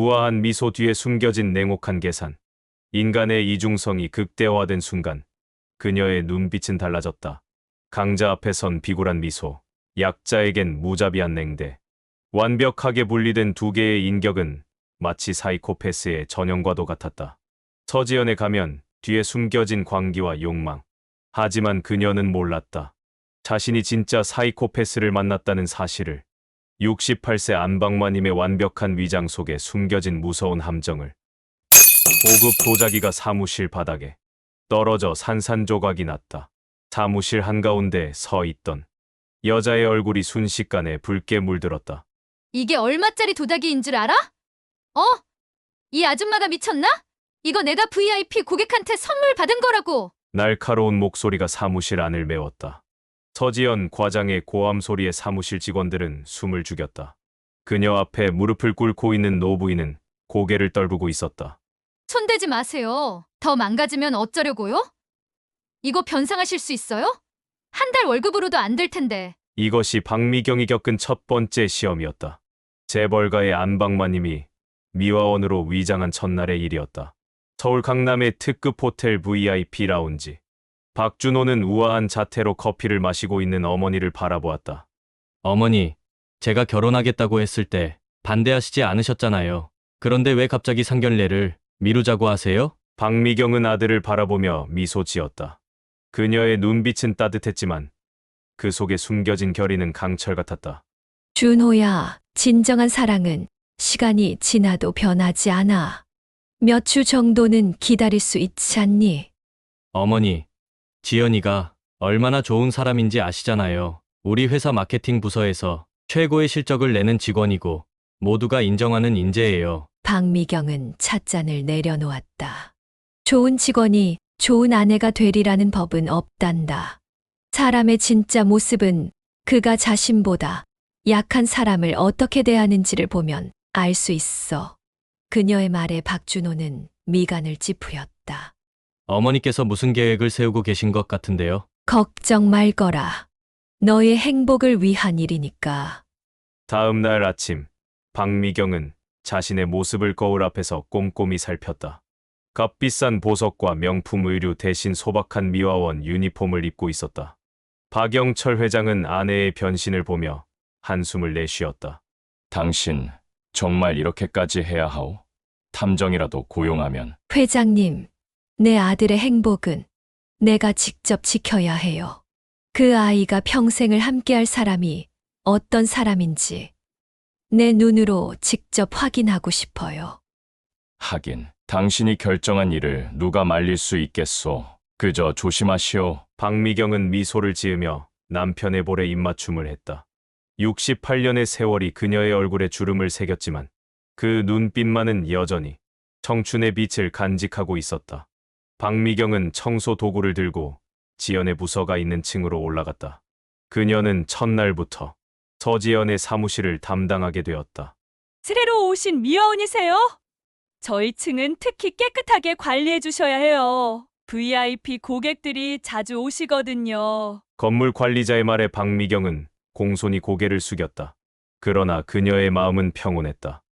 우아한 미소 뒤에 숨겨진 냉혹한 계산. 인간의 이중성이 극대화된 순간 그녀의 눈빛은 달라졌다. 강자 앞에 선 비굴한 미소, 약자에겐 무자비한 냉대. 완벽하게 분리된 두 개의 인격은 마치 사이코패스의 전형과도 같았다. 서지연의 가면, 뒤에 숨겨진 광기와 욕망. 하지만 그녀는 몰랐다. 자신이 진짜 사이코패스를 만났다는 사실을. 68세 안방마님의 완벽한 위장 속에 숨겨진 무서운 함정을. 고급 도자기가 사무실 바닥에 떨어져 산산조각이 났다. 사무실 한가운데 서 있던 여자의 얼굴이 순식간에 붉게 물들었다. 이게 얼마짜리 도자기인 줄 알아? 어? 이 아줌마가 미쳤나? 이거 내가 VIP 고객한테 선물 받은 거라고. 날카로운 목소리가 사무실 안을 메웠다. 서지연 과장의 고함 소리에 사무실 직원들은 숨을 죽였다. 그녀 앞에 무릎을 꿇고 있는 노부인은 고개를 떨구고 있었다. 손대지 마세요. 더 망가지면 어쩌려고요? 이거 변상하실 수 있어요? 한 달 월급으로도 안 될 텐데. 이것이 박미경이 겪은 첫 번째 시험이었다. 재벌가의 안방마님이 미화원으로 위장한 첫날의 일이었다. 서울 강남의 특급 호텔 VIP 라운지. 박준호는 우아한 자태로 커피를 마시고 있는 어머니를 바라보았다. 어머니, 제가 결혼하겠다고 했을 때 반대하시지 않으셨잖아요. 그런데 왜 갑자기 상견례를 미루자고 하세요? 박미경은 아들을 바라보며 미소 지었다. 그녀의 눈빛은 따뜻했지만 그 속에 숨겨진 결의는 강철 같았다. 준호야, 진정한 사랑은 시간이 지나도 변하지 않아. 몇 주 정도는 기다릴 수 있지 않니? 어머니, 지연이가 얼마나 좋은 사람인지 아시잖아요. 우리 회사 마케팅 부서에서 최고의 실적을 내는 직원이고 모두가 인정하는 인재예요. 박미경은 찻잔을 내려놓았다. 좋은 직원이 좋은 아내가 되리라는 법은 없단다. 사람의 진짜 모습은 그가 자신보다 약한 사람을 어떻게 대하는지를 보면 알 수 있어. 그녀의 말에 박준호는 미간을 찌푸렸다. 어머니께서 무슨 계획을 세우고 계신 것 같은데요? 걱정 말거라. 너의 행복을 위한 일이니까. 다음 날 아침, 박미경은 자신의 모습을 거울 앞에서 꼼꼼히 살폈다. 값비싼 보석과 명품 의류 대신 소박한 미화원 유니폼을 입고 있었다. 박영철 회장은 아내의 변신을 보며 한숨을 내쉬었다. 당신 정말 이렇게까지 해야 하오? 탐정이라도 고용하면. 회장님, 내 아들의 행복은 내가 직접 지켜야 해요. 그 아이가 평생을 함께할 사람이 어떤 사람인지 내 눈으로 직접 확인하고 싶어요. 하긴 당신이 결정한 일을 누가 말릴 수 있겠소. 그저 조심하시오. 박미경은 미소를 지으며 남편의 볼에 입맞춤을 했다. 68년의 세월이 그녀의 얼굴에 주름을 새겼지만 그 눈빛만은 여전히 청춘의 빛을 간직하고 있었다. 박미경은 청소 도구를 들고 지연의 부서가 있는 층으로 올라갔다. 그녀는 첫날부터 서지연의 사무실을 담당하게 되었다. 새로 오신 미화원이세요? 저희 층은 특히 깨끗하게 관리해 주셔야 해요. VIP 고객들이 자주 오시거든요. 건물 관리자의 말에 박미경은 공손히 고개를 숙였다. 그러나 그녀의 마음은 평온했다.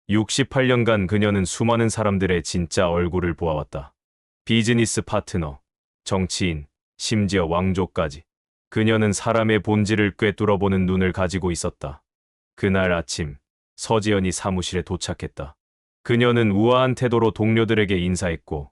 68년간 그녀는 수많은 사람들의 진짜 얼굴을 보아왔다. 비즈니스 파트너, 정치인, 심지어 왕족까지. 그녀는 사람의 본질을 꿰뚫어보는 눈을 가지고 있었다. 그날 아침, 서지연이 사무실에 도착했다. 그녀는 우아한 태도로 동료들에게 인사했고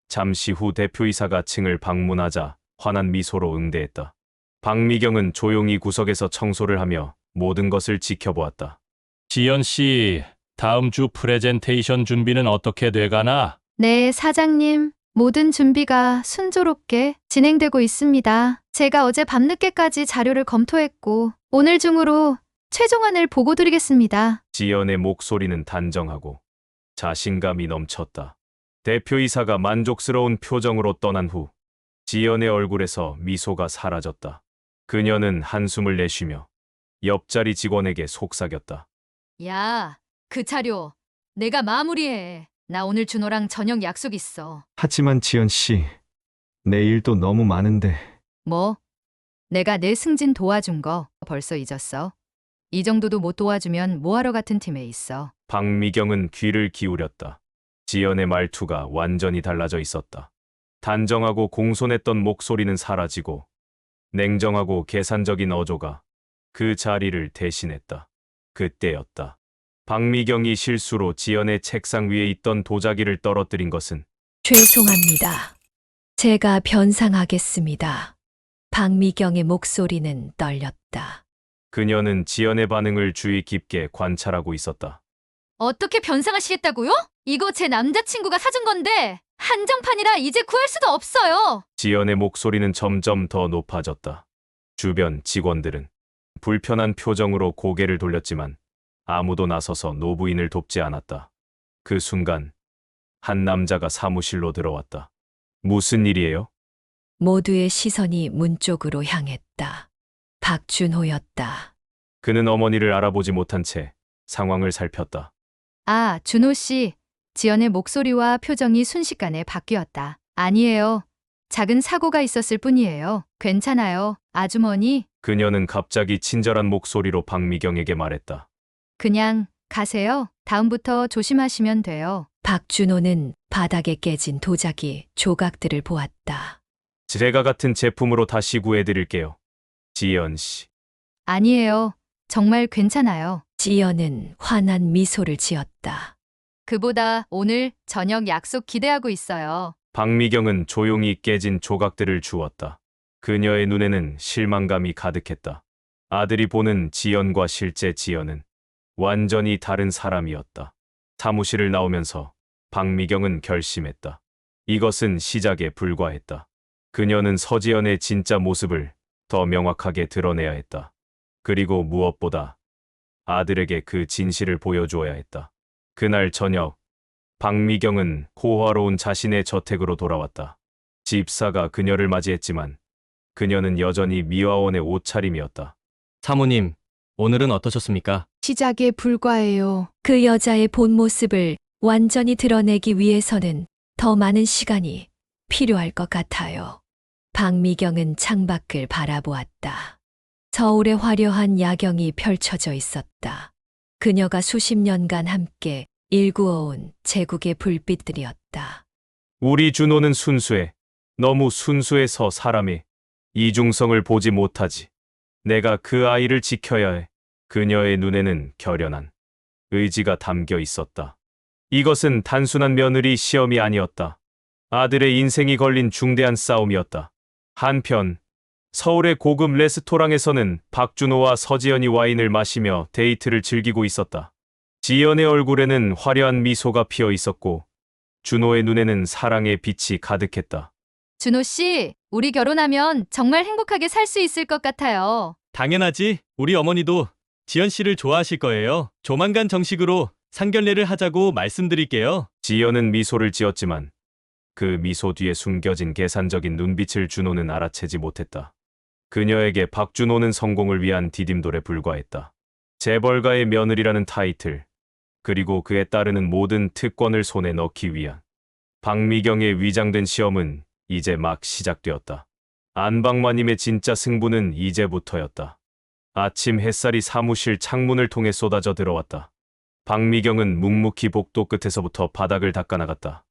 잠시 후 대표이사가 층을 방문하자 환한 미소로 응대했다. 박미경은 조용히 구석에서 청소를 하며 모든 것을 지켜보았다. 지연 씨, 다음 주 프레젠테이션 준비는 어떻게 돼가나? 네, 사장님. 모든 준비가 순조롭게 진행되고 있습니다. 제가 어제 밤늦게까지 자료를 검토했고 오늘 중으로 최종안을 보고 드리겠습니다. 지연의 목소리는 단정하고 자신감이 넘쳤다. 대표이사가 만족스러운 표정으로 떠난 후 지연의 얼굴에서 미소가 사라졌다. 그녀는 한숨을 내쉬며 옆자리 직원에게 속삭였다. 야, 그 자료 내가 마무리해. 나 오늘 준호랑 저녁 약속 있어. 하지만 지연 씨, 내 일도 너무 많은데. 뭐? 내가 내 승진 도와준 거 벌써 잊었어? 이 정도도 못 도와주면 뭐하러 같은 팀에 있어. 박미경은 귀를 기울였다. 지연의 말투가 완전히 달라져 있었다. 단정하고 공손했던 목소리는 사라지고 냉정하고 계산적인 어조가 그 자리를 대신했다. 그때였다. 박미경이 실수로 지연의 책상 위에 있던 도자기를 떨어뜨린 것은 죄송합니다. 제가 변상하겠습니다. 박미경의 목소리는 떨렸다. 그녀는 지연의 반응을 주의 깊게 관찰하고 있었다. 어떻게 변상하시겠다고요? 이거 제 남자친구가 사준 건데 한정판이라 이제 구할 수도 없어요. 지연의 목소리는 점점 더 높아졌다. 주변 직원들은 불편한 표정으로 고개를 돌렸지만 아무도 나서서 노부인을 돕지 않았다. 그 순간 한 남자가 사무실로 들어왔다. 무슨 일이에요? 모두의 시선이 문 쪽으로 향했다. 박준호였다. 그는 어머니를 알아보지 못한 채 상황을 살폈다. 아, 준호 씨. 지연의 목소리와 표정이 순식간에 바뀌었다. 아니에요. 작은 사고가 있었을 뿐이에요. 괜찮아요. 아주머니, 그녀는 갑자기 친절한 목소리로 박미경에게 말했다. 그냥 가세요. 다음부터 조심하시면 돼요. 박준호는 바닥에 깨진 도자기 조각들을 보았다. 제가 같은 제품으로 다시 구해드릴게요. 지연 씨. 아니에요. 정말 괜찮아요. 지연은 환한 미소를 지었다. 그보다 오늘 저녁 약속 기대하고 있어요. 박미경은 조용히 깨진 조각들을 주었다. 그녀의 눈에는 실망감이 가득했다. 아들이 보는 지연과 실제 지연은 완전히 다른 사람이었다. 사무실을 나오면서 박미경은 결심했다. 이것은 시작에 불과했다. 그녀는 서지연의 진짜 모습을 더 명확하게 드러내야 했다. 그리고 무엇보다 아들에게 그 진실을 보여주어야 했다. 그날 저녁, 박미경은 호화로운 자신의 저택으로 돌아왔다. 집사가 그녀를 맞이했지만 그녀는 여전히 미화원의 옷차림이었다. 사모님, 오늘은 어떠셨습니까? 시작에 불과해요. 그 여자의 본 모습을 완전히 드러내기 위해서는 더 많은 시간이 필요할 것 같아요. 박미경은 창밖을 바라보았다. 서울의 화려한 야경이 펼쳐져 있었다. 그녀가 수십 년간 함께 일구어온 제국의 불빛들이었다. 우리 준호는 순수해. 너무 순수해서 사람이 이중성을 보지 못하지. 내가 그 아이를 지켜야 해. 그녀의 눈에는 결연한 의지가 담겨 있었다. 이것은 단순한 며느리 시험이 아니었다. 아들의 인생이 걸린 중대한 싸움이었다. 한편 서울의 고급 레스토랑에서는 박준호와 서지연이 와인을 마시며 데이트를 즐기고 있었다. 지연의 얼굴에는 화려한 미소가 피어 있었고 준호의 눈에는 사랑의 빛이 가득했다. 준호 씨, 우리 결혼하면 정말 행복하게 살 수 있을 것 같아요. 당연하지. 우리 어머니도 지연 씨를 좋아하실 거예요. 조만간 정식으로 상견례를 하자고 말씀드릴게요. 지연은 미소를 지었지만 그 미소 뒤에 숨겨진 계산적인 눈빛을 준호는 알아채지 못했다. 그녀에게 박준호는 성공을 위한 디딤돌에 불과했다. 재벌가의 며느리라는 타이틀, 그리고 그에 따르는 모든 특권을 손에 넣기 위한 박미경의 위장된 시험은 이제 막 시작되었다. 안방마님의 진짜 승부는 이제부터였다. 아침 햇살이 사무실 창문을 통해 쏟아져 들어왔다. 박미경은 묵묵히 복도 끝에서부터 바닥을 닦아나갔다.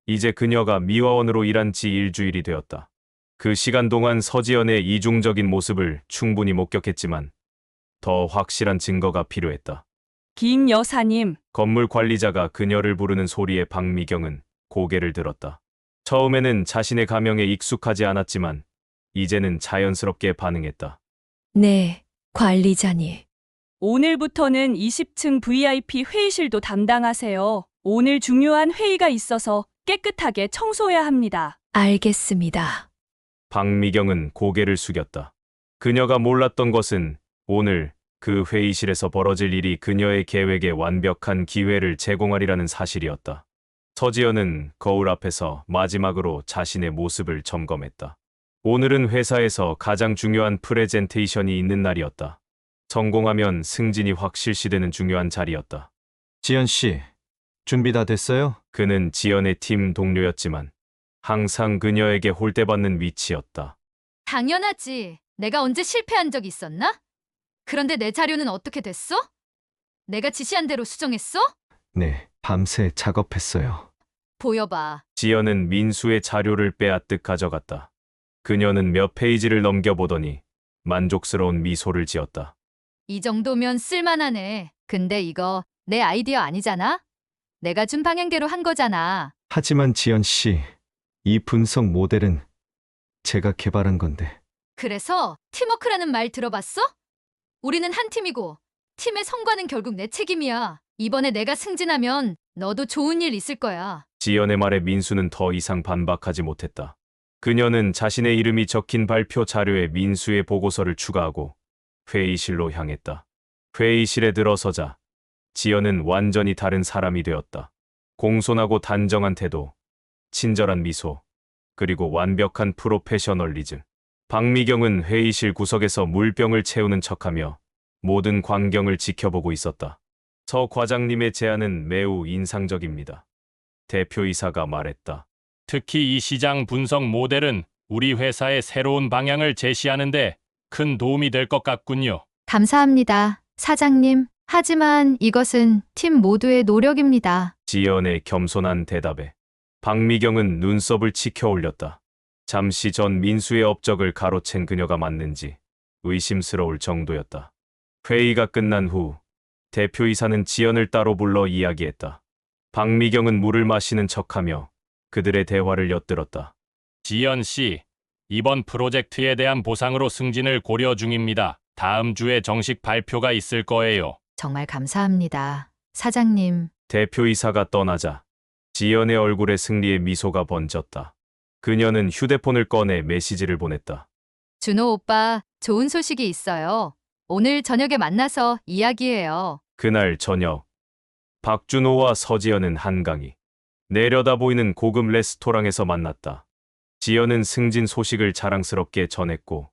이제 그녀가 미화원으로 일한 지 일주일이 되었다. 그 시간 동안 서지연의 이중적인 모습을 충분히 목격했지만 더 확실한 증거가 필요했다. 김 여사님, 건물 관리자가 그녀를 부르는 소리에 박미경은 고개를 들었다. 처음에는 자신의 가명에 익숙하지 않았지만 이제는 자연스럽게 반응했다. 네, 관리자님. 오늘부터는 20층 VIP 회의실도 담당하세요. 오늘 중요한 회의가 있어서 깨끗하게 청소해야 합니다. 알겠습니다. 박미경은 고개를 숙였다. 그녀가 몰랐던 것은 오늘 그 회의실에서 벌어질 일이 그녀의 계획에 완벽한 기회를 제공하리라는 사실이었다. 서지연은 거울 앞에서 마지막으로 자신의 모습을 점검했다. 오늘은 회사에서 가장 중요한 프레젠테이션이 있는 날이었다. 성공하면 승진이 확 실시되는 중요한 자리였다. 지연 씨, 준비 다 됐어요? 그는 지연의 팀 동료였지만 항상 그녀에게 홀대받는 위치였다. 당연하지. 내가 언제 실패한 적 있었나? 그런데 내 자료는 어떻게 됐어? 내가 지시한 대로 수정했어? 네, 밤새 작업했어요. 보여봐. 지연은 민수의 자료를 빼앗듯 가져갔다. 그녀는 몇 페이지를 넘겨보더니 만족스러운 미소를 지었다. 이 정도면 쓸만하네. 근데 이거 내 아이디어 아니잖아? 내가 준 방향대로 한 거잖아. 하지만 지연 씨, 이 분석 모델은 제가 개발한 건데. 그래서 팀워크라는 말 들어봤어? 우리는 한 팀이고 팀의 성과는 결국 내 책임이야. 이번에 내가 승진하면 너도 좋은 일 있을 거야. 지연의 말에 민수는 더 이상 반박하지 못했다. 그녀는 자신의 이름이 적힌 발표 자료에 민수의 보고서를 추가하고 회의실로 향했다. 회의실에 들어서자 지연은 완전히 다른 사람이 되었다. 공손하고 단정한 태도, 친절한 미소, 그리고 완벽한 프로페셔널리즘. 박미경은 회의실 구석에서 물병을 채우는 척하며 모든 광경을 지켜보고 있었다. 서 과장님의 제안은 매우 인상적입니다. 대표이사가 말했다. 특히 이 시장 분석 모델은 우리 회사의 새로운 방향을 제시하는데 큰 도움이 될 것 같군요. 감사합니다, 사장님. 하지만 이것은 팀 모두의 노력입니다. 지연의 겸손한 대답에 박미경은 눈썹을 치켜 올렸다. 잠시 전 민수의 업적을 가로챈 그녀가 맞는지 의심스러울 정도였다. 회의가 끝난 후 대표이사는 지연을 따로 불러 이야기했다. 박미경은 물을 마시는 척하며 그들의 대화를 엿들었다. 지연 씨, 이번 프로젝트에 대한 보상으로 승진을 고려 중입니다. 다음 주에 정식 발표가 있을 거예요. 정말 감사합니다, 사장님. 대표이사가 떠나자 지연의 얼굴에 승리의 미소가 번졌다. 그녀는 휴대폰을 꺼내 메시지를 보냈다. 준호 오빠, 좋은 소식이 있어요. 오늘 저녁에 만나서 이야기해요. 그날 저녁, 박준호와 서지연은 한강이 내려다 보이는 고급 레스토랑에서 만났다. 지연은 승진 소식을 자랑스럽게 전했고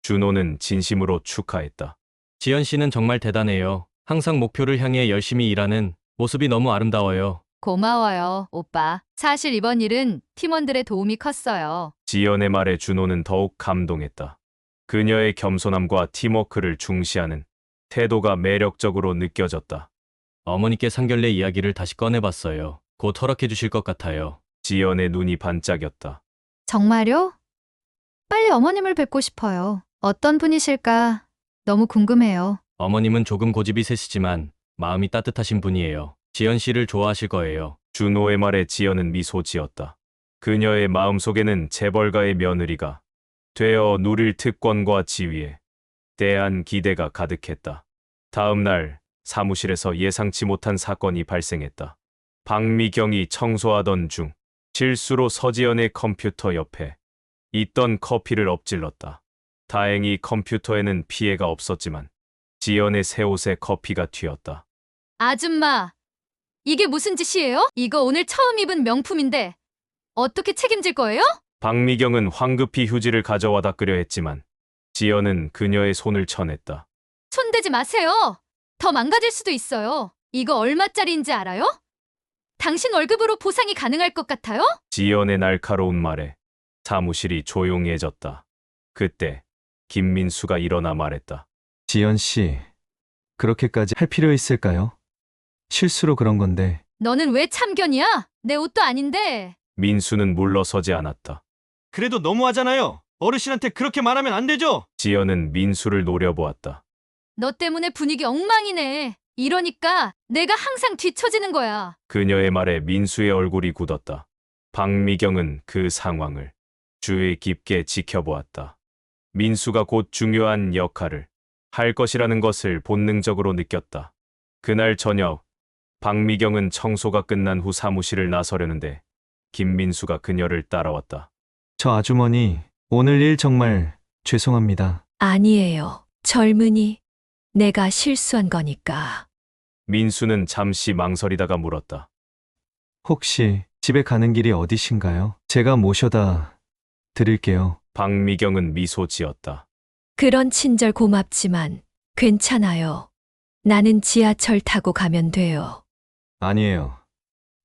준호는 진심으로 축하했다. 지연 씨는 정말 대단해요. 항상 목표를 향해 열심히 일하는 모습이 너무 아름다워요. 고마워요, 오빠. 사실 이번 일은 팀원들의 도움이 컸어요. 지연의 말에 준호는 더욱 감동했다. 그녀의 겸손함과 팀워크를 중시하는 태도가 매력적으로 느껴졌다. 어머니께 상견례 이야기를 다시 꺼내봤어요. 곧 허락해 주실 것 같아요. 지연의 눈이 반짝였다. 정말요? 빨리 어머님을 뵙고 싶어요. 어떤 분이실까 너무 궁금해요. 어머님은 조금 고집이 세시지만 마음이 따뜻하신 분이에요. 지연 씨를 좋아하실 거예요. 준호의 말에 지연은 미소 지었다. 그녀의 마음속에는 재벌가의 며느리가 되어 누릴 특권과 지위에 대한 기대가 가득했다. 다음 날 사무실에서 예상치 못한 사건이 발생했다. 박미경이 청소하던 중 실수로 서지연의 컴퓨터 옆에 있던 커피를 엎질렀다. 다행히 컴퓨터에는 피해가 없었지만 지연의 새 옷에 커피가 튀었다. 아줌마, 이게 무슨 짓이에요? 이거 오늘 처음 입은 명품인데 어떻게 책임질 거예요? 박미경은 황급히 휴지를 가져와 닦으려 했지만 지연은 그녀의 손을 쳐냈다. 손대지 마세요. 더 망가질 수도 있어요. 이거 얼마짜리인지 알아요? 당신 월급으로 보상이 가능할 것 같아요? 지연의 날카로운 말에 사무실이 조용해졌다. 그때 김민수가 일어나 말했다. 지연 씨, 그렇게까지 할 필요 있을까요? 실수로 그런 건데. 너는 왜 참견이야? 내 옷도 아닌데. 민수는 물러서지 않았다. 그래도 너무하잖아요. 어르신한테 그렇게 말하면 안 되죠. 지연은 민수를 노려보았다. 너 때문에 분위기 엉망이네. 이러니까 내가 항상 뒤처지는 거야. 그녀의 말에 민수의 얼굴이 굳었다. 박미경은 그 상황을 주의 깊게 지켜보았다. 민수가 곧 중요한 역할을 할 것이라는 것을 본능적으로 느꼈다. 그날 저녁, 박미경은 청소가 끝난 후 사무실을 나서려는데 김민수가 그녀를 따라왔다. 저 아주머니, 오늘 일 정말 죄송합니다. 아니에요. 젊은이. 내가 실수한 거니까. 민수는 잠시 망설이다가 물었다. 혹시 집에 가는 길이 어디신가요? 제가 모셔다 드릴게요. 박미경은 미소 지었다. 그런 친절 고맙지만 괜찮아요. 나는 지하철 타고 가면 돼요. 아니에요.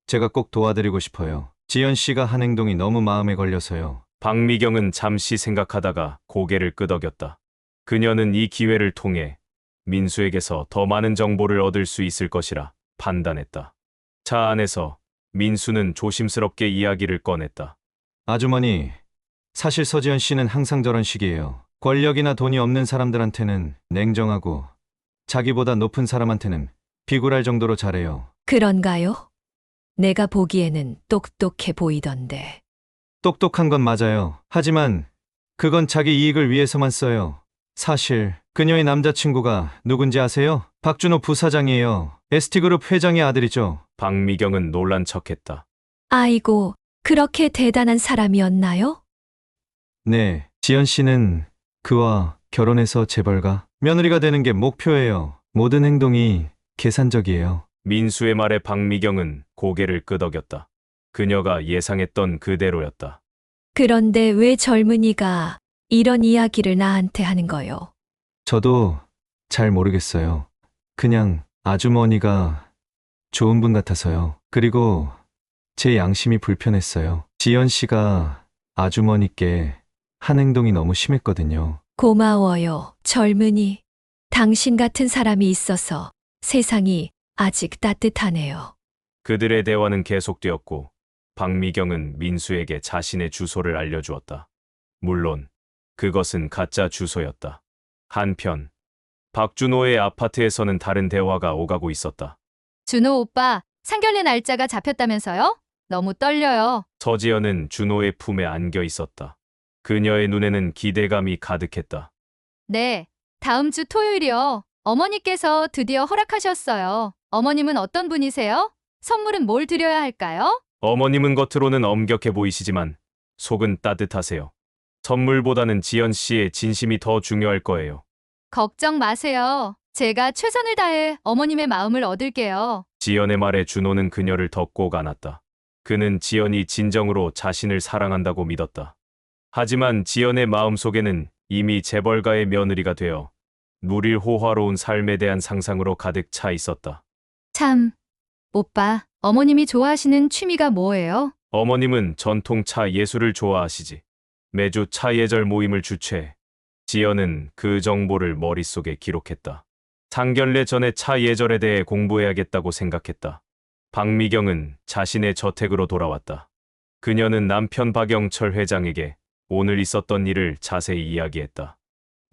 제가 꼭 도와드리고 싶어요. 지연 씨가 한 행동이 너무 마음에 걸려서요. 박미경은 잠시 생각하다가 고개를 끄덕였다. 그녀는 이 기회를 통해 민수에게서 더 많은 정보를 얻을 수 있을 것이라 판단했다. 차 안에서 민수는 조심스럽게 이야기를 꺼냈다. 아주머니, 사실 서지현 씨는 항상 저런 식이에요. 권력이나 돈이 없는 사람들한테는 냉정하고 자기보다 높은 사람한테는 비굴할 정도로 잘해요. 그런가요? 내가 보기에는 똑똑해 보이던데. 똑똑한 건 맞아요. 하지만 그건 자기 이익을 위해서만 써요. 사실 그녀의 남자친구가 누군지 아세요? 박준호 부사장이에요. ST그룹 회장의 아들이죠. 박미경은 놀란 척했다. 아이고, 그렇게 대단한 사람이었나요? 네, 지연 씨는 그와 결혼해서 재벌가, 며느리가 되는 게 목표예요. 모든 행동이 계산적이에요. 민수의 말에 박미경은 고개를 끄덕였다. 그녀가 예상했던 그대로였다. 그런데 왜 젊은이가 이런 이야기를 나한테 하는 거요? 저도 잘 모르겠어요. 그냥 아주머니가 좋은 분 같아서요. 그리고 제 양심이 불편했어요. 지연 씨가 아주머니께 한 행동이 너무 심했거든요. 고마워요, 젊은이. 당신 같은 사람이 있어서 세상이 아직 따뜻하네요. 그들의 대화는 계속되었고 박미경은 민수에게 자신의 주소를 알려주었다. 물론 그것은 가짜 주소였다. 한편 박준호의 아파트에서는 다른 대화가 오가고 있었다. 준호 오빠, 상견례 날짜가 잡혔다면서요? 너무 떨려요. 서지연은 준호의 품에 안겨 있었다. 그녀의 눈에는 기대감이 가득했다. 네, 다음 주 토요일이요. 어머니께서 드디어 허락하셨어요. 어머님은 어떤 분이세요? 선물은 뭘 드려야 할까요? 어머님은 겉으로는 엄격해 보이시지만 속은 따뜻하세요. 선물보다는 지연 씨의 진심이 더 중요할 거예요. 걱정 마세요. 제가 최선을 다해 어머님의 마음을 얻을게요. 지연의 말에 준호는 그녀를 더 꼭 안았다. 그는 지연이 진정으로 자신을 사랑한다고 믿었다. 하지만 지연의 마음속에는 이미 재벌가의 며느리가 되어 누릴 호화로운 삶에 대한 상상으로 가득 차 있었다. 참, 오빠, 어머님이 좋아하시는 취미가 뭐예요? 어머님은 전통차 예술을 좋아하시지. 매주 차 예절 모임을 주최해. 지연은 그 정보를 머릿속에 기록했다. 상견례 전에 차 예절에 대해 공부해야겠다고 생각했다. 박미경은 자신의 저택으로 돌아왔다. 그녀는 남편 박영철 회장에게 오늘 있었던 일을 자세히 이야기했다.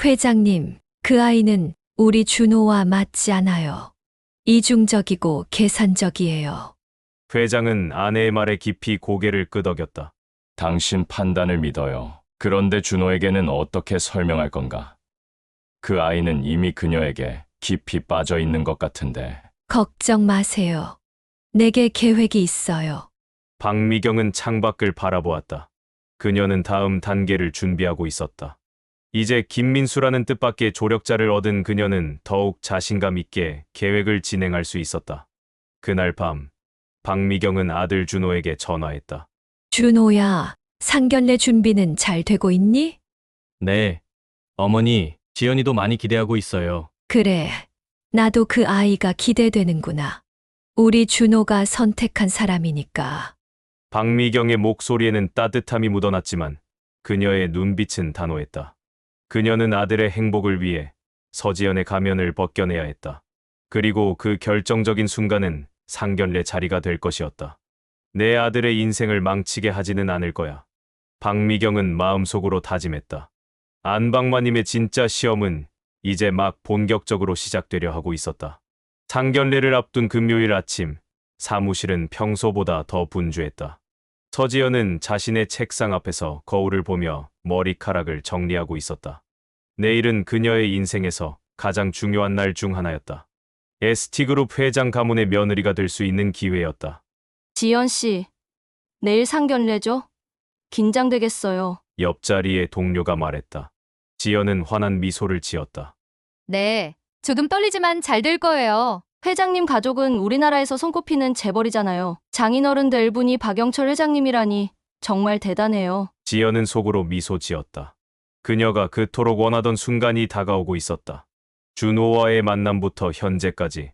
회장님, 그 아이는 우리 준호와 맞지 않아요. 이중적이고 계산적이에요. 회장은 아내의 말에 깊이 고개를 끄덕였다. 당신 판단을 믿어요. 그런데 준호에게는 어떻게 설명할 건가? 그 아이는 이미 그녀에게 깊이 빠져 있는 것 같은데. 걱정 마세요. 내게 계획이 있어요. 박미경은 창밖을 바라보았다. 그녀는 다음 단계를 준비하고 있었다. 이제 김민수라는 뜻밖의 조력자를 얻은 그녀는 더욱 자신감 있게 계획을 진행할 수 있었다. 그날 밤, 박미경은 아들 준호에게 전화했다. 준호야, 상견례 준비는 잘 되고 있니? 네. 어머니, 지연이도 많이 기대하고 있어요. 그래, 나도 그 아이가 기대되는구나. 우리 준호가 선택한 사람이니까. 박미경의 목소리에는 따뜻함이 묻어났지만 그녀의 눈빛은 단호했다. 그녀는 아들의 행복을 위해 서지연의 가면을 벗겨내야 했다. 그리고 그 결정적인 순간은 상견례 자리가 될 것이었다. 내 아들의 인생을 망치게 하지는 않을 거야. 박미경은 마음속으로 다짐했다. 안방마님의 진짜 시험은 이제 막 본격적으로 시작되려 하고 있었다. 상견례를 앞둔 금요일 아침, 사무실은 평소보다 더 분주했다. 서지연은 자신의 책상 앞에서 거울을 보며 머리카락을 정리하고 있었다. 내일은 그녀의 인생에서 가장 중요한 날 중 하나였다. ST그룹 회장 가문의 며느리가 될 수 있는 기회였다. 지연 씨, 내일 상견례죠? 긴장되겠어요. 옆자리의 동료가 말했다. 지연은 환한 미소를 지었다. 네, 조금 떨리지만 잘 될 거예요. 회장님 가족은 우리나라에서 손꼽히는 재벌이잖아요. 장인어른들 분이 박영철 회장님이라니 정말 대단해요. 지연은 속으로 미소 지었다. 그녀가 그토록 원하던 순간이 다가오고 있었다. 준호와의 만남부터 현재까지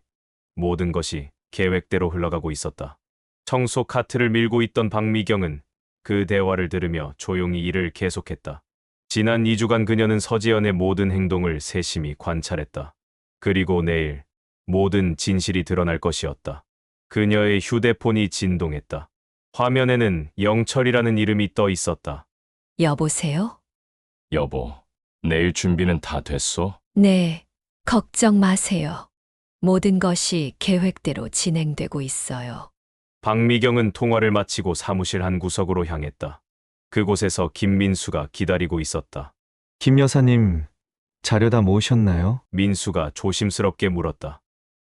모든 것이 계획대로 흘러가고 있었다. 청소 카트를 밀고 있던 박미경은 그 대화를 들으며 조용히 일을 계속했다. 지난 2주간 그녀는 서지연의 모든 행동을 세심히 관찰했다. 그리고 내일 모든 진실이 드러날 것이었다. 그녀의 휴대폰이 진동했다. 화면에는 영철이라는 이름이 떠 있었다. 여보세요? 여보, 내일 준비는 다 됐소? 네, 걱정 마세요. 모든 것이 계획대로 진행되고 있어요. 박미경은 통화를 마치고 사무실 한 구석으로 향했다. 그곳에서 김민수가 기다리고 있었다. 김 여사님, 자료 다 모으셨나요? 민수가 조심스럽게 물었다.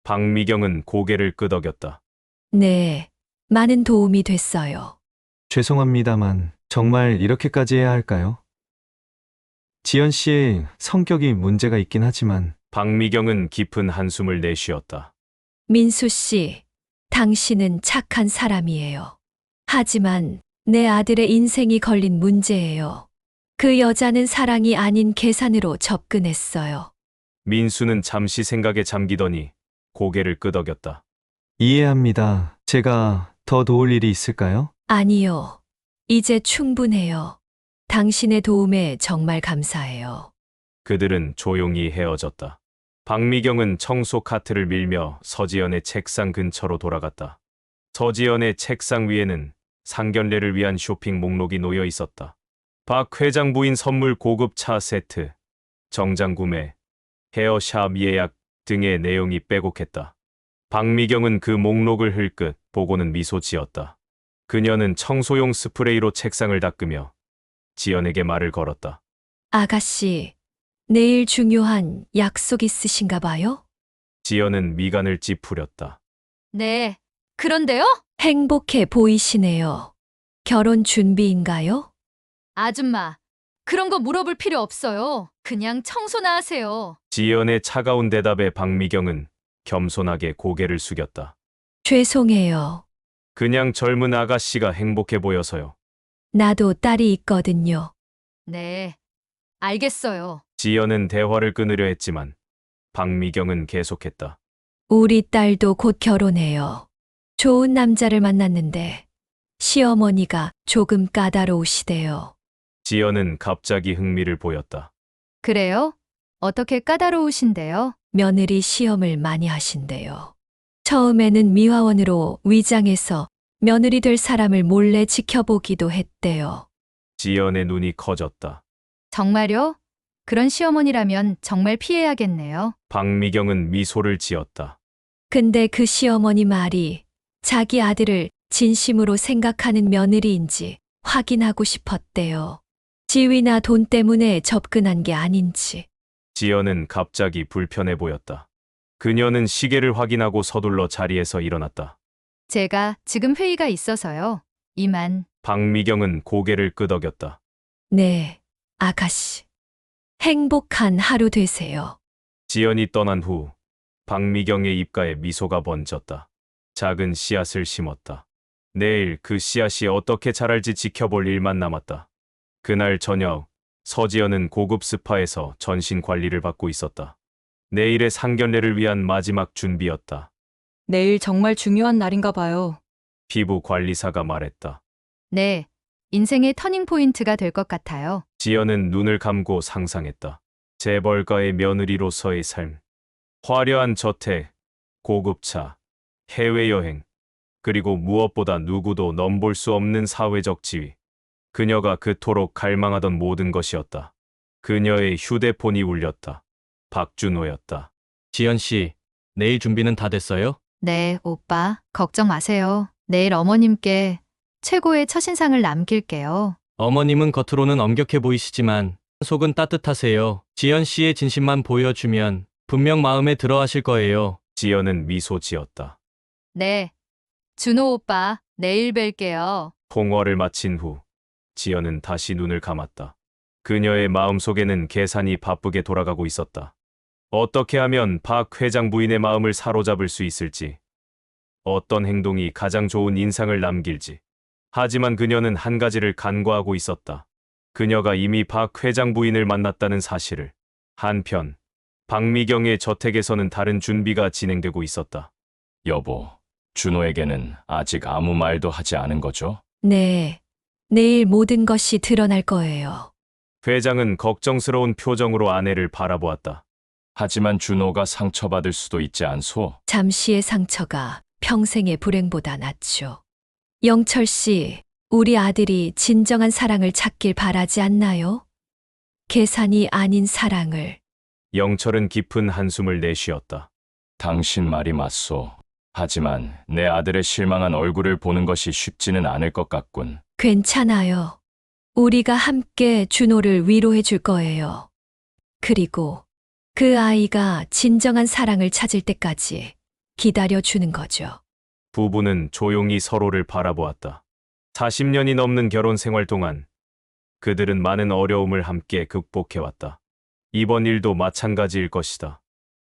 박미경은 고개를 끄덕였다. 네, 많은 도움이 됐어요. 죄송합니다만 정말 이렇게까지 해야 할까요? 지연 씨 성격이 문제가 있긴 하지만 박미경은 깊은 한숨을 내쉬었다. 민수 씨, 당신은 착한 사람이에요. 하지만 내 아들의 인생이 걸린 문제예요. 그 여자는 사랑이 아닌 계산으로 접근했어요. 민수는 잠시 생각에 잠기더니 고개를 끄덕였다. 이해합니다. 제가 더 도울 일이 있을까요? 아니요. 이제 충분해요. 당신의 도움에 정말 감사해요. 그들은 조용히 헤어졌다. 박미경은 청소 카트를 밀며 서지연의 책상 근처로 돌아갔다. 서지연의 책상 위에는 상견례를 위한 쇼핑 목록이 놓여 있었다. 박 회장 부인 선물 고급 차 세트, 정장 구매, 헤어샵 예약 등의 내용이 빼곡했다. 박미경은 그 목록을 흘끗 보고는 미소 지었다. 그녀는 청소용 스프레이로 책상을 닦으며 지연에게 말을 걸었다. 아가씨, 내일 중요한 약속 있으신가 봐요? 지연은 미간을 찌푸렸다. 네. 그런데요? 행복해 보이시네요. 결혼 준비인가요? 아줌마, 그런 거 물어볼 필요 없어요. 그냥 청소나 하세요. 지연의 차가운 대답에 박미경은 겸손하게 고개를 숙였다. 죄송해요. 그냥 젊은 아가씨가 행복해 보여서요. 나도 딸이 있거든요. 네. 알겠어요. 지연은 대화를 끊으려 했지만 박미경은 계속했다. 우리 딸도 곧 결혼해요. 좋은 남자를 만났는데 시어머니가 조금 까다로우시대요. 지연은 갑자기 흥미를 보였다. 그래요? 어떻게 까다로우신데요? 며느리 시험을 많이 하신대요. 처음에는 미화원으로 위장해서 며느리 될 사람을 몰래 지켜보기도 했대요. 지연의 눈이 커졌다. 정말요? 그런 시어머니라면 정말 피해야겠네요. 박미경은 미소를 지었다. 근데 그 시어머니 말이 자기 아들을 진심으로 생각하는 며느리인지 확인하고 싶었대요. 지위나 돈 때문에 접근한 게 아닌지. 지연은 갑자기 불편해 보였다. 그녀는 시계를 확인하고 서둘러 자리에서 일어났다. 제가 지금 회의가 있어서요. 이만. 박미경은 고개를 끄덕였다. 네, 아가씨. 행복한 하루 되세요. 지연이 떠난 후 박미경의 입가에 미소가 번졌다. 작은 씨앗을 심었다. 내일 그 씨앗이 어떻게 자랄지 지켜볼 일만 남았다. 그날 저녁 서지연은 고급 스파에서 전신 관리를 받고 있었다. 내일의 상견례를 위한 마지막 준비였다. 내일 정말 중요한 날인가 봐요. 피부 관리사가 말했다. 네. 인생의 터닝 포인트가 될 것 같아요. 지연은 눈을 감고 상상했다. 재벌가의 며느리로서의 삶. 화려한 저택, 고급차, 해외여행, 그리고 무엇보다 누구도 넘볼 수 없는 사회적 지위. 그녀가 그토록 갈망하던 모든 것이었다. 그녀의 휴대폰이 울렸다. 박준호였다. 지연 씨, 내일 준비는 다 됐어요? 네, 오빠. 걱정 마세요. 내일 어머님께 최고의 첫인상을 남길게요. 어머님은 겉으로는 엄격해 보이시지만 속은 따뜻하세요. 지연 씨의 진심만 보여주면 분명 마음에 들어 하실 거예요. 지연은 미소 지었다. 네. 준호 오빠, 내일 뵐게요. 통화를 마친 후 지연은 다시 눈을 감았다. 그녀의 마음속에는 계산이 바쁘게 돌아가고 있었다. 어떻게 하면 박 회장 부인의 마음을 사로잡을 수 있을지, 어떤 행동이 가장 좋은 인상을 남길지. 하지만 그녀는 한 가지를 간과하고 있었다. 그녀가 이미 박 회장 부인을 만났다는 사실을. 한편 박미경의 저택에서는 다른 준비가 진행되고 있었다. 여보, 준호에게는 아직 아무 말도 하지 않은 거죠? 네. 내일 모든 것이 드러날 거예요. 회장은 걱정스러운 표정으로 아내를 바라보았다. 하지만 준호가 상처받을 수도 있지 않소? 잠시의 상처가 평생의 불행보다 낫죠. 영철 씨, 우리 아들이 진정한 사랑을 찾길 바라지 않나요? 계산이 아닌 사랑을. 영철은 깊은 한숨을 내쉬었다. 당신 말이 맞소. 하지만 내 아들의 실망한 얼굴을 보는 것이 쉽지는 않을 것 같군. 괜찮아요. 우리가 함께 준호를 위로해 줄 거예요. 그리고 그 아이가 진정한 사랑을 찾을 때까지 기다려 주는 거죠. 부부는 조용히 서로를 바라보았다. 40년이 넘는 결혼 생활 동안 그들은 많은 어려움을 함께 극복해왔다. 이번 일도 마찬가지일 것이다.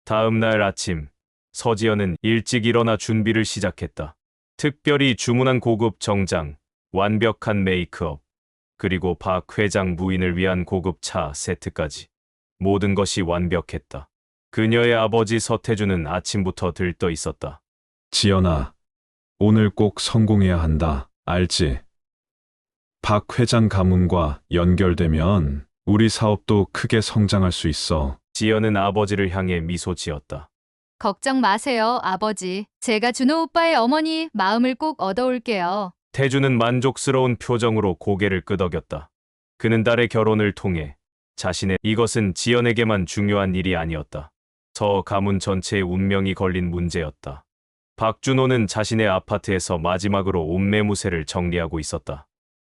다음 날 아침, 서지연은 일찍 일어나 준비를 시작했다. 특별히 주문한 고급 정장, 완벽한 메이크업, 그리고 박 회장 부인을 위한 고급 차 세트까지. 모든 것이 완벽했다. 그녀의 아버지 서태주는 아침부터 들떠 있었다. 지연아, 오늘 꼭 성공해야 한다. 알지? 박 회장 가문과 연결되면 우리 사업도 크게 성장할 수 있어. 지연은 아버지를 향해 미소 지었다. 걱정 마세요, 아버지. 제가 준호 오빠의 어머니 마음을 꼭 얻어올게요. 태주는 만족스러운 표정으로 고개를 끄덕였다. 그는 딸의 결혼을 통해 자신의 이것은 지연에게만 중요한 일이 아니었다. 저 가문 전체의 운명이 걸린 문제였다. 박준호는 자신의 아파트에서 마지막으로 옷매무새를 정리하고 있었다.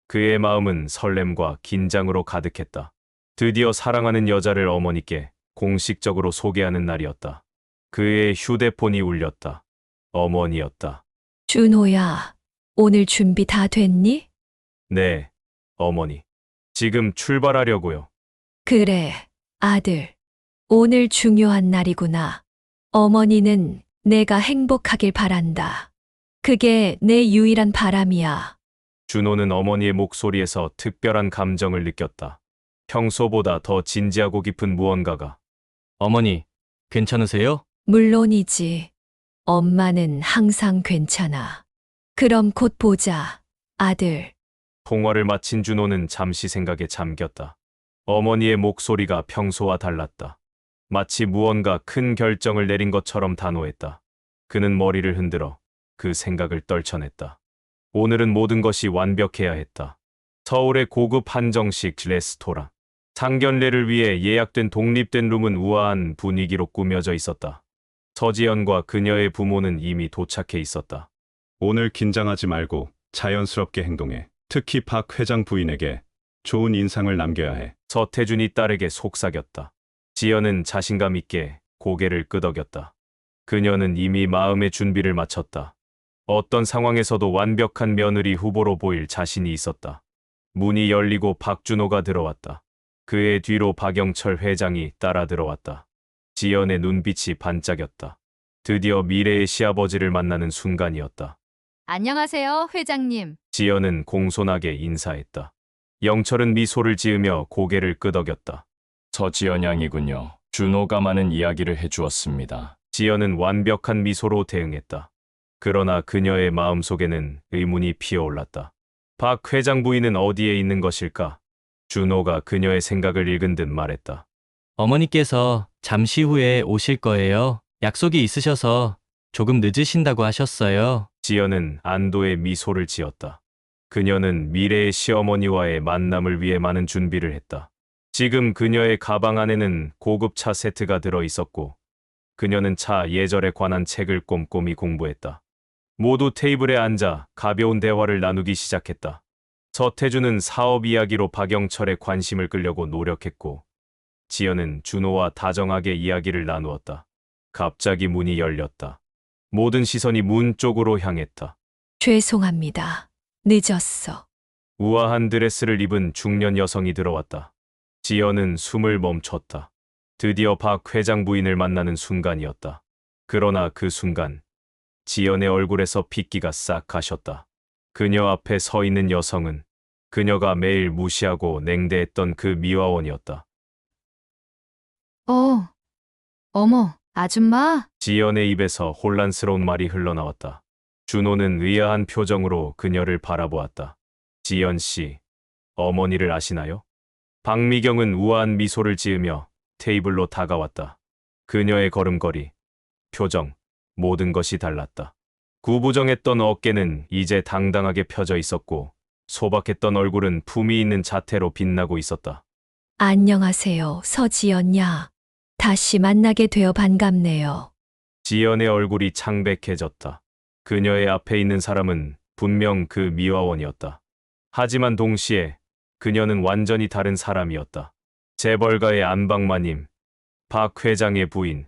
그의 마음은 설렘과 긴장으로 가득했다. 드디어 사랑하는 여자를 어머니께 공식적으로 소개하는 날이었다. 그의 휴대폰이 울렸다. 어머니였다. 준호야, 오늘 준비 다 됐니? 네, 어머니. 지금 출발하려고요. 그래, 아들. 오늘 중요한 날이구나. 어머니는 내가 행복하길 바란다. 그게 내 유일한 바람이야. 준호는 어머니의 목소리에서 특별한 감정을 느꼈다. 평소보다 더 진지하고 깊은 무언가가. 어머니, 괜찮으세요? 물론이지. 엄마는 항상 괜찮아. 그럼 곧 보자, 아들. 통화를 마친 준호는 잠시 생각에 잠겼다. 어머니의 목소리가 평소와 달랐다. 마치 무언가 큰 결정을 내린 것처럼 단호했다. 그는 머리를 흔들어 그 생각을 떨쳐냈다. 오늘은 모든 것이 완벽해야 했다. 서울의 고급 한정식 레스토랑. 상견례를 위해 예약된 독립된 룸은 우아한 분위기로 꾸며져 있었다. 서지연과 그녀의 부모는 이미 도착해 있었다. 오늘 긴장하지 말고 자연스럽게 행동해. 특히 박 회장 부인에게 좋은 인상을 남겨야 해. 서태준이 딸에게 속삭였다. 지연은 자신감 있게 고개를 끄덕였다. 그녀는 이미 마음의 준비를 마쳤다. 어떤 상황에서도 완벽한 며느리 후보로 보일 자신이 있었다. 문이 열리고 박준호가 들어왔다. 그의 뒤로 박영철 회장이 따라 들어왔다. 지연의 눈빛이 반짝였다. 드디어 미래의 시아버지를 만나는 순간이었다. 안녕하세요, 회장님. 지연은 공손하게 인사했다. 영철은 미소를 지으며 고개를 끄덕였다. 서지연 양이군요. 준호가 많은 이야기를 해주었습니다. 지연은 완벽한 미소로 대응했다. 그러나 그녀의 마음속에는 의문이 피어올랐다. 박 회장 부인은 어디에 있는 것일까? 준호가 그녀의 생각을 읽은 듯 말했다. 어머니께서 잠시 후에 오실 거예요. 약속이 있으셔서 조금 늦으신다고 하셨어요. 지연은 안도의 미소를 지었다. 그녀는 미래의 시어머니와의 만남을 위해 많은 준비를 했다. 지금 그녀의 가방 안에는 고급 차 세트가 들어 있었고, 그녀는 차 예절에 관한 책을 꼼꼼히 공부했다. 모두 테이블에 앉아 가벼운 대화를 나누기 시작했다. 서태주는 사업 이야기로 박영철의 관심을 끌려고 노력했고, 지연은 준호와 다정하게 이야기를 나누었다. 갑자기 문이 열렸다. 모든 시선이 문 쪽으로 향했다. 죄송합니다. 늦었어. 우아한 드레스를 입은 중년 여성이 들어왔다. 지연은 숨을 멈췄다. 드디어 박 회장 부인을 만나는 순간이었다. 그러나 그 순간 지연의 얼굴에서 핏기가 싹 가셨다. 그녀 앞에 서 있는 여성은 그녀가 매일 무시하고 냉대했던 그 미화원이었다. 어머, 아줌마. 지연의 입에서 혼란스러운 말이 흘러나왔다. 준호는 의아한 표정으로 그녀를 바라보았다. 지연 씨, 어머니를 아시나요? 박미경은 우아한 미소를 지으며 테이블로 다가왔다. 그녀의 걸음걸이, 표정, 모든 것이 달랐다. 구부정했던 어깨는 이제 당당하게 펴져 있었고 소박했던 얼굴은 품위 있는 자태로 빛나고 있었다. 안녕하세요, 서지연 야. 다시 만나게 되어 반갑네요. 지연의 얼굴이 창백해졌다. 그녀의 앞에 있는 사람은 분명 그 미화원이었다. 하지만 동시에 그녀는 완전히 다른 사람이었다. 재벌가의 안방마님, 박 회장의 부인,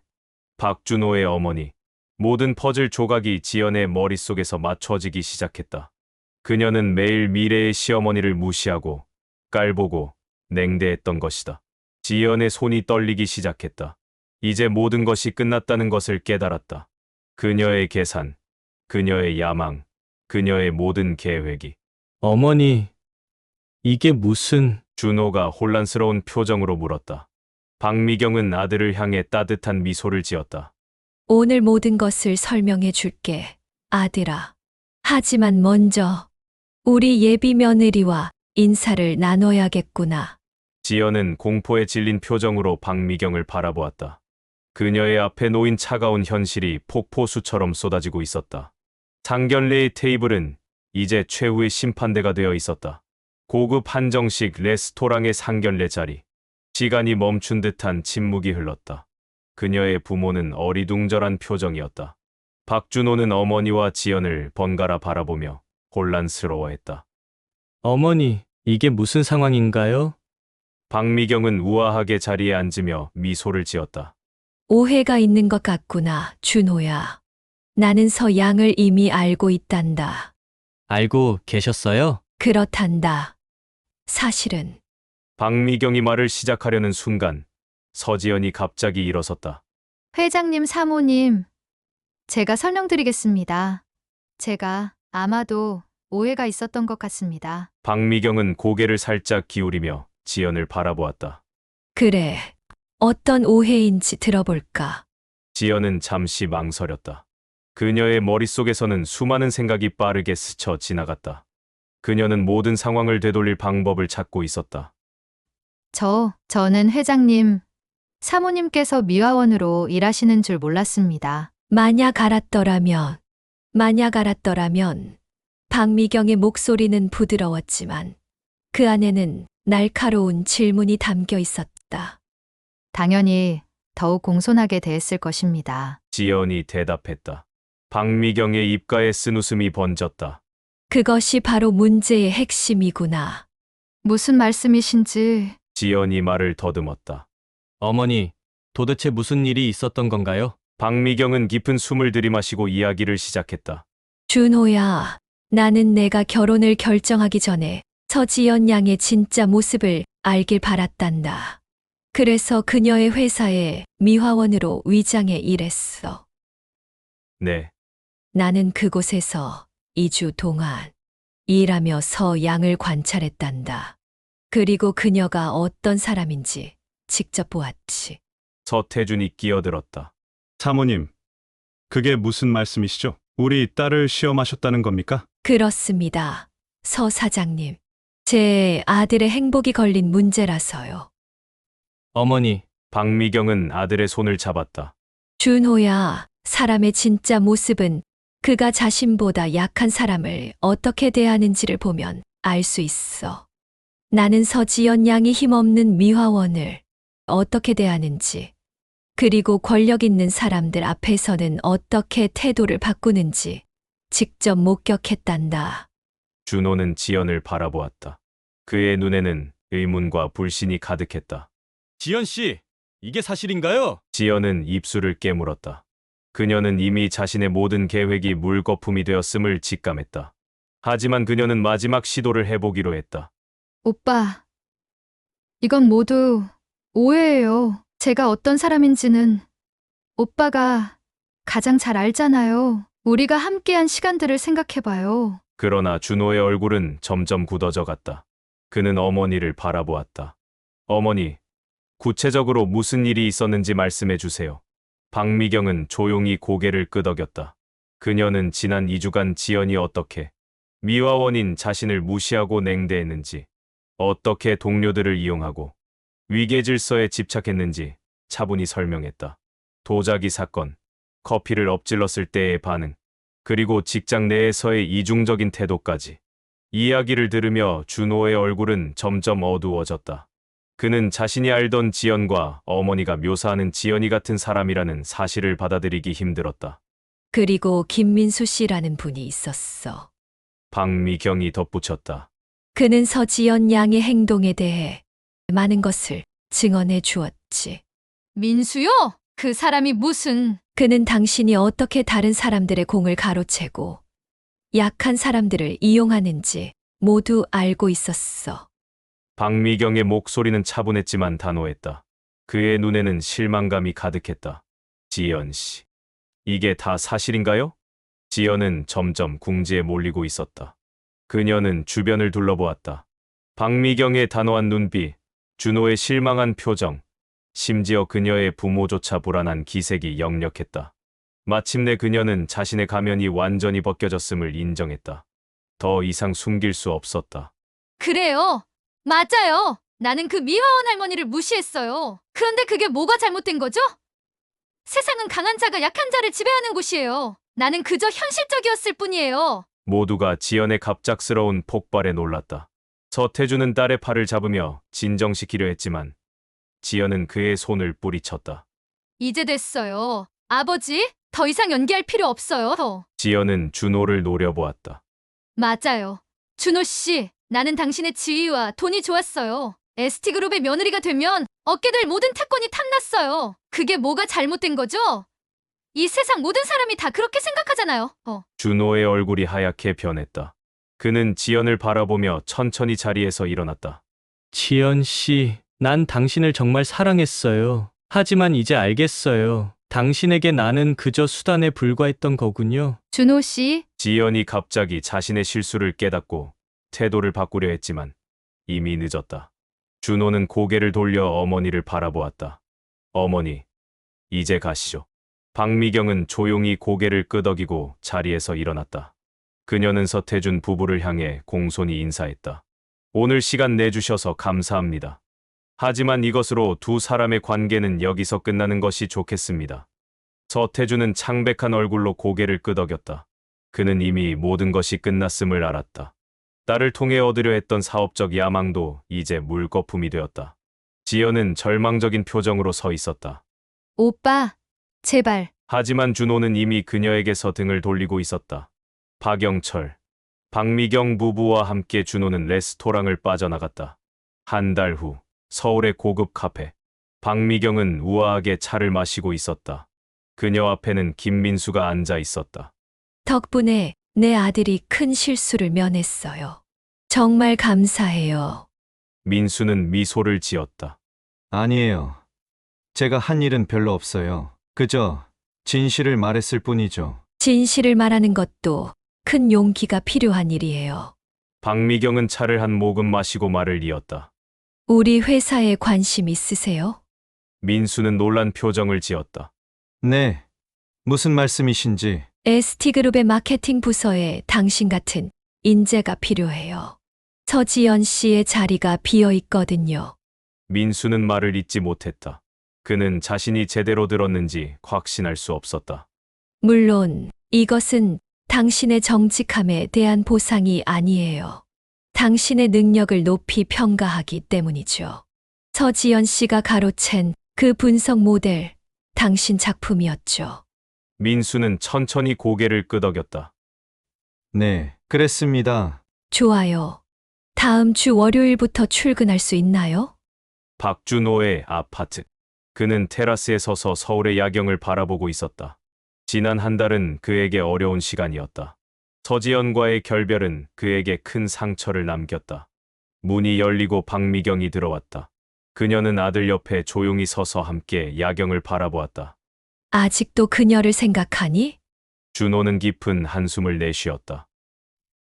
박준호의 어머니, 모든 퍼즐 조각이 지연의 머릿속에서 맞춰지기 시작했다. 그녀는 매일 미래의 시어머니를 무시하고 깔보고 냉대했던 것이다. 지연의 손이 떨리기 시작했다. 이제 모든 것이 끝났다는 것을 깨달았다. 그녀의 계산, 그녀의 야망, 그녀의 모든 계획이. 어머니, 이게 무슨... 준호가 혼란스러운 표정으로 물었다. 박미경은 아들을 향해 따뜻한 미소를 지었다. 오늘 모든 것을 설명해 줄게, 아들아. 하지만 먼저 우리 예비 며느리와 인사를 나눠야겠구나. 지연은 공포에 질린 표정으로 박미경을 바라보았다. 그녀의 앞에 놓인 차가운 현실이 폭포수처럼 쏟아지고 있었다. 상견례의 테이블은 이제 최후의 심판대가 되어 있었다. 고급 한정식 레스토랑의 상견례 자리. 시간이 멈춘 듯한 침묵이 흘렀다. 그녀의 부모는 어리둥절한 표정이었다. 박준호는 어머니와 지연을 번갈아 바라보며 혼란스러워했다. 어머니, 이게 무슨 상황인가요? 박미경은 우아하게 자리에 앉으며 미소를 지었다. 오해가 있는 것 같구나, 준호야. 나는 서양을 이미 알고 있단다. 알고 계셨어요? 그렇단다. 사실은 박미경이 말을 시작하려는 순간 서지연이 갑자기 일어섰다. 회장님, 사모님, 제가 설명드리겠습니다. 제가 아마도 오해가 있었던 것 같습니다. 박미경은 고개를 살짝 기울이며 지연을 바라보았다. 그래. 어떤 오해인지 들어볼까? 지연은 잠시 망설였다. 그녀의 머릿속에서는 수많은 생각이 빠르게 스쳐 지나갔다. 그녀는 모든 상황을 되돌릴 방법을 찾고 있었다. 저는 회장님, 사모님께서 미화원으로 일하시는 줄 몰랐습니다. 만약 알았더라면, 박미경의 목소리는 부드러웠지만 그 안에는 날카로운 질문이 담겨 있었다. 당연히 더욱 공손하게 대했을 것입니다. 지연이 대답했다. 박미경의 입가에 쓴웃음이 번졌다. 그것이 바로 문제의 핵심이구나. 무슨 말씀이신지. 지연이 말을 더듬었다. 어머니, 도대체 무슨 일이 있었던 건가요? 박미경은 깊은 숨을 들이마시고 이야기를 시작했다. 준호야, 나는 내가 결혼을 결정하기 전에 서지연 양의 진짜 모습을 알길 바랐단다. 그래서 그녀의 회사에 미화원으로 위장해 일했어. 네. 나는 그곳에서 2주 동안 일하며 서양을 관찰했단다. 그리고 그녀가 어떤 사람인지 직접 보았지. 서태준이 끼어들었다. 사모님, 그게 무슨 말씀이시죠? 우리 딸을 시험하셨다는 겁니까? 그렇습니다. 서 사장님. 제 아들의 행복이 걸린 문제라서요. 어머니, 박미경은 아들의 손을 잡았다. 준호야, 사람의 진짜 모습은 그가 자신보다 약한 사람을 어떻게 대하는지를 보면 알 수 있어. 나는 서지연 양이 힘없는 미화원을 어떻게 대하는지, 그리고 권력 있는 사람들 앞에서는 어떻게 태도를 바꾸는지 직접 목격했단다. 준호는 지연을 바라보았다. 그의 눈에는 의문과 불신이 가득했다. 지연 씨, 이게 사실인가요? 지연은 입술을 깨물었다. 그녀는 이미 자신의 모든 계획이 물거품이 되었음을 직감했다. 하지만 그녀는 마지막 시도를 해보기로 했다. 오빠, 이건 모두 오해예요. 제가 어떤 사람인지는 오빠가 가장 잘 알잖아요. 우리가 함께한 시간들을 생각해봐요. 그러나 준호의 얼굴은 점점 굳어져 갔다. 그는 어머니를 바라보았다. 어머니, 구체적으로 무슨 일이 있었는지 말씀해 주세요. 박미경은 조용히 고개를 끄덕였다. 그녀는 지난 2주간 지연이 어떻게 미화원인 자신을 무시하고 냉대했는지, 어떻게 동료들을 이용하고 위계 질서에 집착했는지 차분히 설명했다. 도자기 사건, 커피를 엎질렀을 때의 반응, 그리고 직장 내에서의 이중적인 태도까지. 이야기를 들으며 준호의 얼굴은 점점 어두워졌다. 그는 자신이 알던 지연과 어머니가 묘사하는 지연이 같은 사람이라는 사실을 받아들이기 힘들었다. 그리고 김민수 씨라는 분이 있었어. 박미경이 덧붙였다. 그는 서지연 양의 행동에 대해 많은 것을 증언해 주었지. 민수요? 그 사람이 무슨... 그는 당신이 어떻게 다른 사람들의 공을 가로채고 약한 사람들을 이용하는지 모두 알고 있었어. 박미경의 목소리는 차분했지만 단호했다. 그의 눈에는 실망감이 가득했다. 지연 씨, 이게 다 사실인가요? 지연은 점점 궁지에 몰리고 있었다. 그녀는 주변을 둘러보았다. 박미경의 단호한 눈빛, 준호의 실망한 표정, 심지어 그녀의 부모조차 불안한 기색이 역력했다. 마침내 그녀는 자신의 가면이 완전히 벗겨졌음을 인정했다. 더 이상 숨길 수 없었다. 그래요. 맞아요. 나는 그 미화원 할머니를 무시했어요. 그런데 그게 뭐가 잘못된 거죠? 세상은 강한 자가 약한 자를 지배하는 곳이에요. 나는 그저 현실적이었을 뿐이에요. 모두가 지연의 갑작스러운 폭발에 놀랐다. 서태주는 딸의 팔을 잡으며 진정시키려 했지만 지연은 그의 손을 뿌리쳤다. 이제 됐어요. 아버지, 더 이상 연기할 필요 없어요. 지연은 준호를 노려보았다. 맞아요. 준호 씨, 나는 당신의 지위와 돈이 좋았어요. ST그룹의 며느리가 되면 얻게 될 모든 특권이 탐났어요. 그게 뭐가 잘못된 거죠? 이 세상 모든 사람이 다 그렇게 생각하잖아요. 준호의 얼굴이 하얗게 변했다. 그는 지연을 바라보며 천천히 자리에서 일어났다. 지연 씨, 난 당신을 정말 사랑했어요. 하지만 이제 알겠어요. 당신에게 나는 그저 수단에 불과했던 거군요. 준호 씨, 지연이 갑자기 자신의 실수를 깨닫고 태도를 바꾸려 했지만 이미 늦었다. 준호는 고개를 돌려 어머니를 바라보았다. 어머니, 이제 가시죠. 박미경은 조용히 고개를 끄덕이고 자리에서 일어났다. 그녀는 서태준 부부를 향해 공손히 인사했다. 오늘 시간 내주셔서 감사합니다. 하지만 이것으로 두 사람의 관계는 여기서 끝나는 것이 좋겠습니다. 서태준은 창백한 얼굴로 고개를 끄덕였다. 그는 이미 모든 것이 끝났음을 알았다. 딸을 통해 얻으려 했던 사업적 야망도 이제 물거품이 되었다. 지연은 절망적인 표정으로 서 있었다. 오빠, 제발. 하지만 준호는 이미 그녀에게서 등을 돌리고 있었다. 박영철, 박미경 부부와 함께 준호는 레스토랑을 빠져나갔다. 한 달 후 서울의 고급 카페. 박미경은 우아하게 차를 마시고 있었다. 그녀 앞에는 김민수가 앉아 있었다. 덕분에 내 아들이 큰 실수를 면했어요. 정말 감사해요. 민수는 미소를 지었다. 아니에요. 제가 한 일은 별로 없어요. 그저 진실을 말했을 뿐이죠. 진실을 말하는 것도 큰 용기가 필요한 일이에요. 박미경은 차를 한 모금 마시고 말을 이었다. 우리 회사에 관심 있으세요? 민수는 놀란 표정을 지었다. 네. 무슨 말씀이신지. ST그룹의 마케팅 부서에 당신 같은 인재가 필요해요. 서지연 씨의 자리가 비어 있거든요. 민수는 말을 잇지 못했다. 그는 자신이 제대로 들었는지 확신할 수 없었다. 물론 이것은 당신의 정직함에 대한 보상이 아니에요. 당신의 능력을 높이 평가하기 때문이죠. 서지연 씨가 가로챈 그 분석 모델, 당신 작품이었죠. 민수는 천천히 고개를 끄덕였다. 네, 그랬습니다. 좋아요. 다음 주 월요일부터 출근할 수 있나요? 박준호의 아파트. 그는 테라스에 서서 서울의 야경을 바라보고 있었다. 지난 한 달은 그에게 어려운 시간이었다. 서지연과의 결별은 그에게 큰 상처를 남겼다. 문이 열리고 박미경이 들어왔다. 그녀는 아들 옆에 조용히 서서 함께 야경을 바라보았다. 아직도 그녀를 생각하니? 준호는 깊은 한숨을 내쉬었다.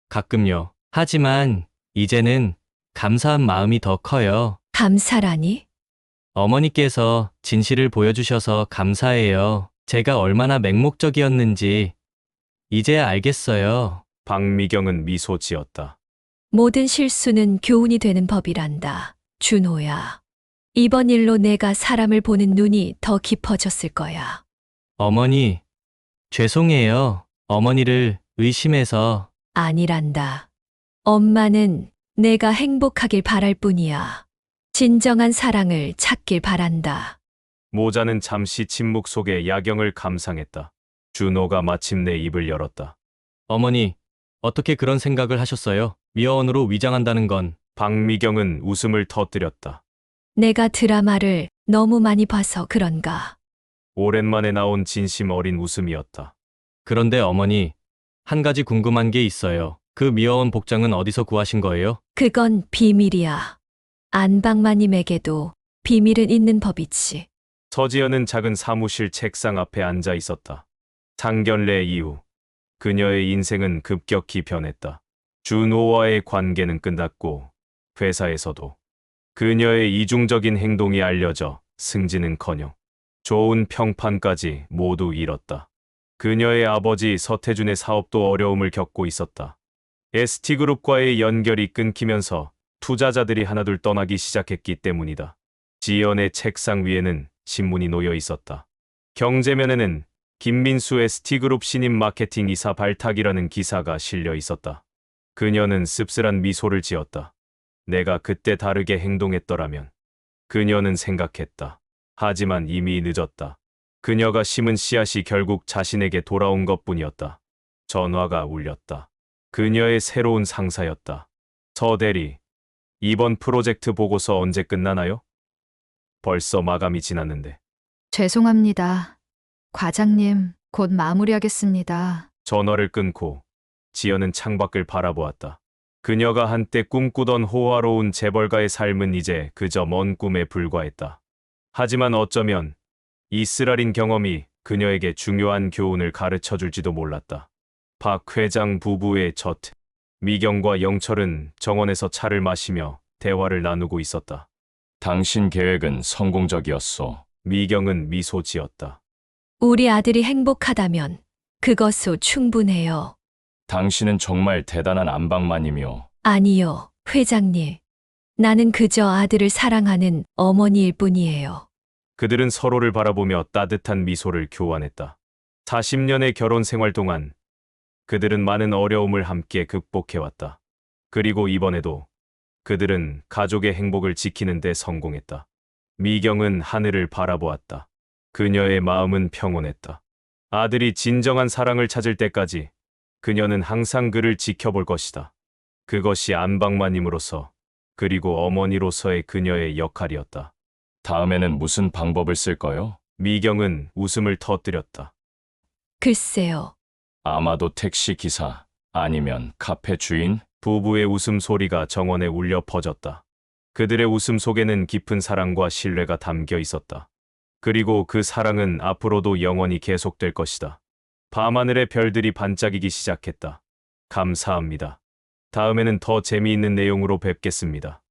가끔요. 하지만 이제는 감사한 마음이 더 커요. 감사라니? 어머니께서 진실을 보여주셔서 감사해요. 제가 얼마나 맹목적이었는지 이제야 알겠어요. 박미경은 미소 지었다. 모든 실수는 교훈이 되는 법이란다. 준호야. 이번 일로 내가 사람을 보는 눈이 더 깊어졌을 거야. 어머니, 죄송해요. 어머니를 의심해서. 아니란다. 엄마는 내가 행복하길 바랄 뿐이야. 진정한 사랑을 찾길 바란다. 모자는 잠시 침묵 속에 야경을 감상했다. 준호가 마침내 입을 열었다. 어머니, 어떻게 그런 생각을 하셨어요? 미화원으로 위장한다는 건. 박미경은 웃음을 터뜨렸다. 내가 드라마를 너무 많이 봐서 그런가. 오랜만에 나온 진심 어린 웃음이었다. 그런데 어머니, 한 가지 궁금한 게 있어요. 그 미화원 복장은 어디서 구하신 거예요? 그건 비밀이야. 안방마님에게도 비밀은 있는 법이지. 서지연은 작은 사무실 책상 앞에 앉아 있었다. 상견례 이후 그녀의 인생은 급격히 변했다. 준호와의 관계는 끝났고 회사에서도 그녀의 이중적인 행동이 알려져 승진은커녕 좋은 평판까지 모두 잃었다. 그녀의 아버지 서태준의 사업도 어려움을 겪고 있었다. ST그룹과의 연결이 끊기면서 투자자들이 하나둘 떠나기 시작했기 때문이다. 지연의 책상 위에는 신문이 놓여 있었다. 경제면에는 김민수 ST그룹 신임 마케팅 이사 발탁이라는 기사가 실려 있었다. 그녀는 씁쓸한 미소를 지었다. 내가 그때 다르게 행동했더라면. 그녀는 생각했다. 하지만 이미 늦었다. 그녀가 심은 씨앗이 결국 자신에게 돌아온 것뿐이었다. 전화가 울렸다. 그녀의 새로운 상사였다. 서 대리, 이번 프로젝트 보고서 언제 끝나나요? 벌써 마감이 지났는데. 죄송합니다. 과장님, 곧 마무리하겠습니다. 전화를 끊고 지연은 창밖을 바라보았다. 그녀가 한때 꿈꾸던 호화로운 재벌가의 삶은 이제 그저 먼 꿈에 불과했다. 하지만 어쩌면 이 쓰라린 경험이 그녀에게 중요한 교훈을 가르쳐 줄지도 몰랐다. 박 회장 부부의 첫 미경과 영철은 정원에서 차를 마시며 대화를 나누고 있었다. 당신 계획은 성공적이었소. 미경은 미소 지었다. 우리 아들이 행복하다면 그것도 충분해요. 당신은 정말 대단한 안방마님이오. 아니요, 회장님. 나는 그저 아들을 사랑하는 어머니일 뿐이에요. 그들은 서로를 바라보며 따뜻한 미소를 교환했다. 40년의 결혼 생활 동안 그들은 많은 어려움을 함께 극복해왔다. 그리고 이번에도 그들은 가족의 행복을 지키는 데 성공했다. 미경은 하늘을 바라보았다. 그녀의 마음은 평온했다. 아들이 진정한 사랑을 찾을 때까지 그녀는 항상 그를 지켜볼 것이다. 그것이 안방마님으로서 그리고 어머니로서의 그녀의 역할이었다. 다음에는 무슨 방법을 쓸 거요? 미경은 웃음을 터뜨렸다. 글쎄요. 아마도 택시 기사 아니면 카페 주인? 부부의 웃음소리가 정원에 울려 퍼졌다. 그들의 웃음 속에는 깊은 사랑과 신뢰가 담겨 있었다. 그리고 그 사랑은 앞으로도 영원히 계속될 것이다. 밤하늘의 별들이 반짝이기 시작했다. 감사합니다. 다음에는 더 재미있는 내용으로 뵙겠습니다.